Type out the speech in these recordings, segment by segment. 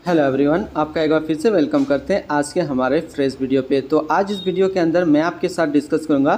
Hello everyone, आपका एक बार फिर से वेलकम करते हैं आज के हमारे फ्रेश वीडियो पे। तो आज इस वीडियो के अंदर मैं आपके साथ डिस्कस करूंगा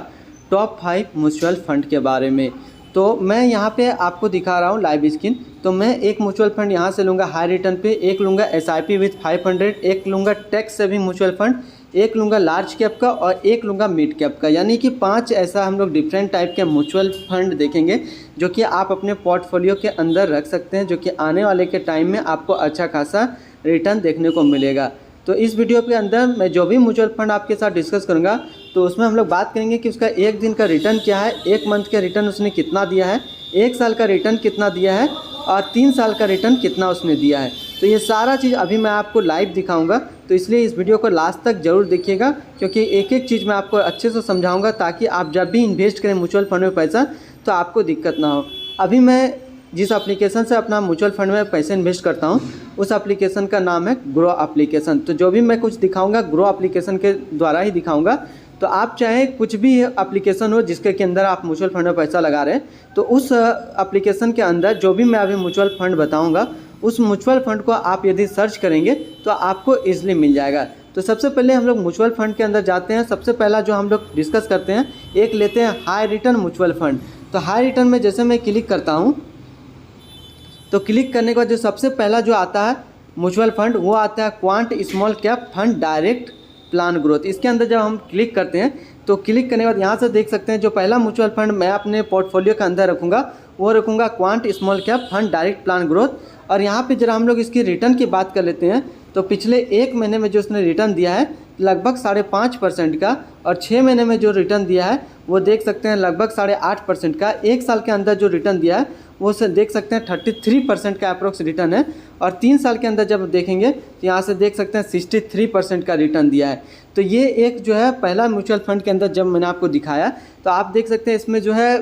टॉप 5 म्यूचुअल फंड के बारे में। तो मैं यहाँ पे आपको दिखा रहा हूँ लाइव स्क्रीन। तो मैं एक म्यूचुअल फंड यहाँ से लूँगा हाई रिटर्न पे, एक लूँगा SIP विथ 500, एक लूँगा टैक्स सेविंग म्यूचुअल फंड, एक लूँगा लार्ज कैप का और एक लूँगा मिड कैप का। यानी कि 5 ऐसा हम लोग डिफरेंट टाइप के म्यूचुअल फंड देखेंगे जो कि आप अपने पोर्टफोलियो के अंदर रख सकते हैं, जो कि आने वाले के टाइम में आपको अच्छा खासा रिटर्न देखने को मिलेगा। तो इस वीडियो के अंदर मैं जो भी म्यूचुअल फंड आपके साथ डिस्कस करूंगा तो उसमें हम लोग बात करेंगे कि उसका एक दिन का रिटर्न क्या है, एक मंथ का रिटर्न उसने कितना दिया है, एक साल का रिटर्न कितना दिया है और 3 साल का रिटर्न कितना उसने दिया है। तो ये सारा चीज़ अभी मैं आपको लाइव दिखाऊंगा, तो इसलिए इस वीडियो को लास्ट तक ज़रूर देखिएगा, क्योंकि एक एक चीज़ मैं आपको अच्छे से समझाऊंगा ताकि आप जब भी इन्वेस्ट करें म्यूचुअल फंड में पैसा तो आपको दिक्कत ना हो। अभी मैं जिस एप्लीकेशन से अपना म्यूचुअल फंड में पैसे इन्वेस्ट करता हूं उस एप्लीकेशन का नाम है ग्रो एप्लीकेशन। तो जो भी मैं कुछ दिखाऊंगा ग्रो एप्लीकेशन के द्वारा ही दिखाऊंगा। तो आप चाहे कुछ भी एप्लीकेशन हो जिसके के अंदर आप म्यूचुअल फंड में पैसा लगा रहे हैं, तो उस एप्लीकेशन के अंदर जो भी मैं अभी म्यूचुअल फंड बताऊँगा उस म्यूचुअल फंड को आप यदि सर्च करेंगे तो आपको ईजिली मिल जाएगा। तो सबसे पहले हम लोग म्यूचुअल फंड के अंदर जाते हैं। सबसे पहला जो हम लोग डिस्कस करते हैं, एक लेते हैं हाई रिटर्न म्यूचुअल फंड। तो हाई रिटर्न में जैसे मैं क्लिक करता हूँ तो क्लिक करने के बाद जो सबसे पहला जो आता है म्यूचुअल फंड वो आता है quant small cap fund direct plan growth. इसके अंदर जब हम क्लिक करते हैं तो क्लिक करने के बाद यहाँ से देख सकते हैं जो पहला म्यूचुअल फंड मैं अपने पोर्टफोलियो के अंदर रखूँगा वो रखूँगा quant small cap fund direct plan growth. और यहाँ पे जरा हम लोग इसकी रिटर्न की बात कर लेते हैं तो पिछले एक महीने में जो उसने रिटर्न दिया है लगभग 5.5% का, और 6 महीने में जो रिटर्न दिया है वो देख सकते हैं लगभग 8.5% का। एक साल के अंदर जो रिटर्न दिया है वो से देख सकते हैं 33% का अप्रोक्स रिटर्न है, और 3 साल के अंदर जब देखेंगे तो यहाँ से देख सकते हैं 63% का रिटर्न दिया है। तो ये एक जो है पहला म्यूचुअल फंड के अंदर जब मैंने आपको दिखाया तो आप देख सकते हैं इसमें जो है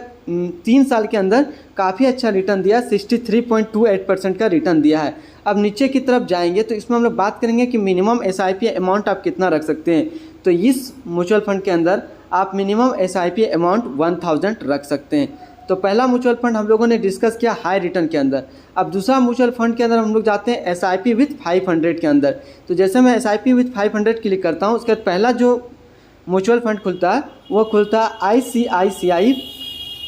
3 साल के अंदर काफ़ी अच्छा रिटर्न दिया, 63.28% का रिटर्न दिया है। अब नीचे की तरफ जाएंगे तो इसमें हम लोग बात करेंगे कि मिनिमम SIP अमाउंट आप कितना रख सकते हैं। तो इस म्यूचुअल फंड के अंदर आप मिनिमम SIP अमाउंट 1000 रख सकते हैं। तो पहला म्यूचुअल फंड हम लोगों ने डिस्कस किया हाई रिटर्न के अंदर। अब दूसरा म्यूचुअल फंड के अंदर हम लोग जाते हैं SIP विथ 500 के अंदर। तो जैसे मैं SIP विथ 500 क्लिक करता हूँ उसके बाद पहला जो म्यूचुअल फंड खुलता है वो खुलता है ICICI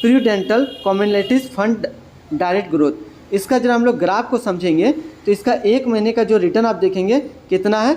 Prudential communities fund direct growth. इसका जरा हम लोग ग्राफ को समझेंगे तो इसका एक महीने का जो रिटर्न आप देखेंगे कितना है,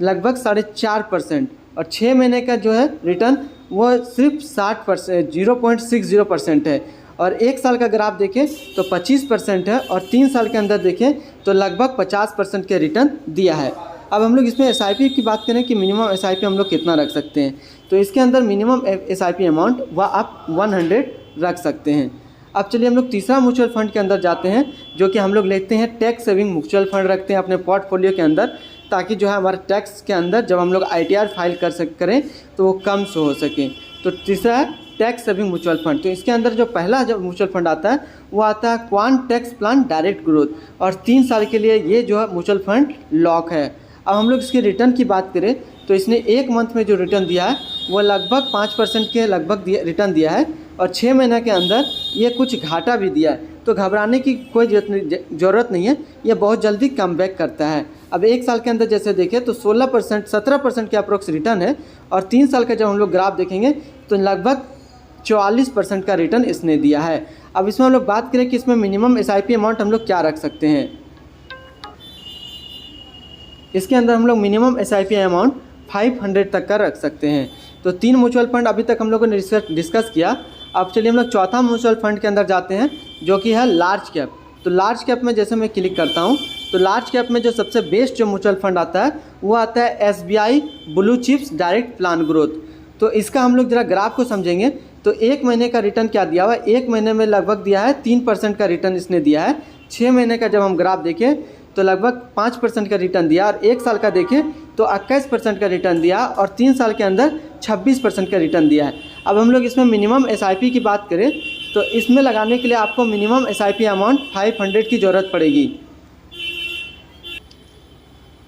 लगभग 4.5%, और 6 महीने का जो है रिटर्न वो सिर्फ 60% 0.60% है, और एक साल का ग्राफ देखें तो 25% है, और 3 साल के अंदर देखें तो लगभग 50% के रिटर्न दिया है। अब हम लोग इसमें SIP की बात करें कि मिनिमम SIP हम लोग कितना रख सकते हैं, तो इसके अंदर मिनिमम SIP अमाउंट वह आप 100 रख सकते हैं। अब चलिए हम लोग तीसरा म्यूचुअल फंड के अंदर जाते हैं, जो कि हम लोग लेते हैं टैक्स सेविंग म्यूचुअल फंड रखते हैं अपने पोर्टफोलियो के अंदर, ताकि जो है हमारे टैक्स के अंदर जब हम लोग ITR फाइल करें तो वो कम से हो सके। तो तीसरा है टैक्स सेविंग म्यूचुअल फंड। तो इसके अंदर जो पहला जो म्यूचुअल फंड आता है वो आता है quant tax plan direct growth, और 3 साल के लिए ये जो है म्यूचुअल फंड लॉक है। अब हम लोग इसके रिटर्न की बात करें तो इसने एक मंथ में जो रिटर्न दिया है वो लगभग 5% के लगभग रिटर्न दिया है, और 6 महीने के अंदर ये कुछ घाटा भी दिया है। तो घबराने की कोई ज़रूरत नहीं है, ये बहुत जल्दी कम बैक करता है। अब एक साल के अंदर जैसे देखें तो 16% 17% के अप्रोक्स रिटर्न है, और 3 साल का जब हम लोग ग्राफ देखेंगे तो लगभग 44% का रिटर्न इसने दिया है। अब इसमें हम लोग बात करें कि इसमें मिनिमम SIP अमाउंट हम लोग क्या रख सकते हैं। इसके अंदर हम लोग मिनिमम SIP अमाउंट 500 तक का रख सकते हैं। तो 3 म्यूचुअल फंड अभी तक हम लोगों ने डिस्कस किया। अब चलिए हम लोग चौथा म्यूचुअल फंड के अंदर जाते हैं, जो कि है लार्ज कैप। तो लार्ज कैप में जैसे मैं क्लिक करता हूं तो लार्ज कैप में जो सबसे बेस्ट जो म्यूचुअल फंड आता है वो आता है SBI blue chips direct plan growth. तो इसका हम लोग जरा ग्राफ को समझेंगे तो एक महीने का रिटर्न क्या दिया हुआ है, एक महीने में लगभग दिया है 3% का रिटर्न इसने दिया है। 6 महीने का जब हम ग्राफ देखें तो लगभग 5% का रिटर्न दिया, और एक साल का देखें तो 21% का रिटर्न दिया, और 3 साल के अंदर 26% का रिटर्न दिया है। अब हम लोग इसमें मिनिमम SIP की बात करें तो इसमें लगाने के लिए आपको मिनिमम SIP अमाउंट 500 की ज़रूरत पड़ेगी।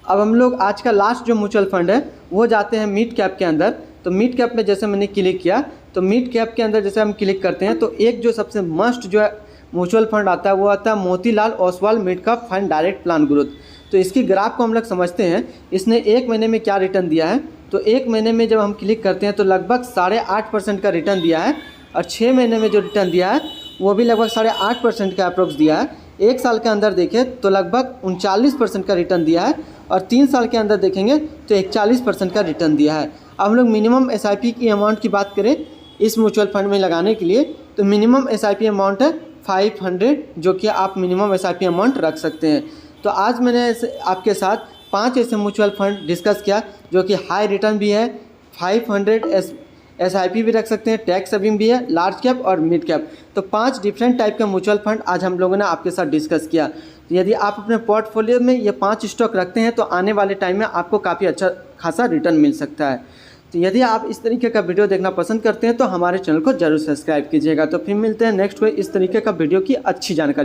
अब हम लोग आज का लास्ट जो म्यूचुअल फंड है वो जाते हैं मिड कैप के अंदर। तो मिड कैप में जैसे मैंने क्लिक किया तो मिड कैप के अंदर जैसे हम क्लिक करते हैं तो एक जो सबसे मस्ट जो है म्यूचुअल फंड आता है वो आता है Motilal Oswal mid cap fund direct plan growth. तो इसकी ग्राफ को हम लोग समझते हैं, इसने 1 महीने में क्या रिटर्न दिया है। तो 1 महीने में जब हम क्लिक करते हैं तो लगभग 8.5% का रिटर्न दिया है, और 6 महीने में जो रिटर्न दिया है वो भी लगभग 8.5% का अप्रोक्स दिया है। 1 साल के अंदर देखें तो लगभग 39% का रिटर्न दिया है, और 3 साल के अंदर देखेंगे तो 41% का रिटर्न दिया है। अब हम लोग मिनिमम SIP की अमाउंट की बात करें इस म्यूचुअल फंड में लगाने के लिए, तो मिनिमम SIP अमाउंट है 500, जो कि आप मिनिमम SIP अमाउंट रख सकते हैं। तो आज मैंने आपके साथ 5 ऐसे म्यूचुअल फंड डिस्कस किया जो कि हाई रिटर्न भी है, 500 SIP भी रख सकते हैं, टैक्स सेविंग भी है, लार्ज कैप और मिड कैप। तो 5 डिफरेंट टाइप के म्यूचुअल फंड आज हम लोगों ने आपके साथ डिस्कस किया। तो यदि आप अपने पोर्टफोलियो में ये 5 स्टॉक रखते हैं तो आने वाले टाइम में आपको काफ़ी अच्छा खासा रिटर्न मिल सकता है। तो यदि आप इस तरीके का वीडियो देखना पसंद करते हैं तो हमारे चैनल को जरूर सब्सक्राइब कीजिएगा। तो फिर मिलते हैं नेक्स्ट कोई इस तरीके का वीडियो की अच्छी जानकारी।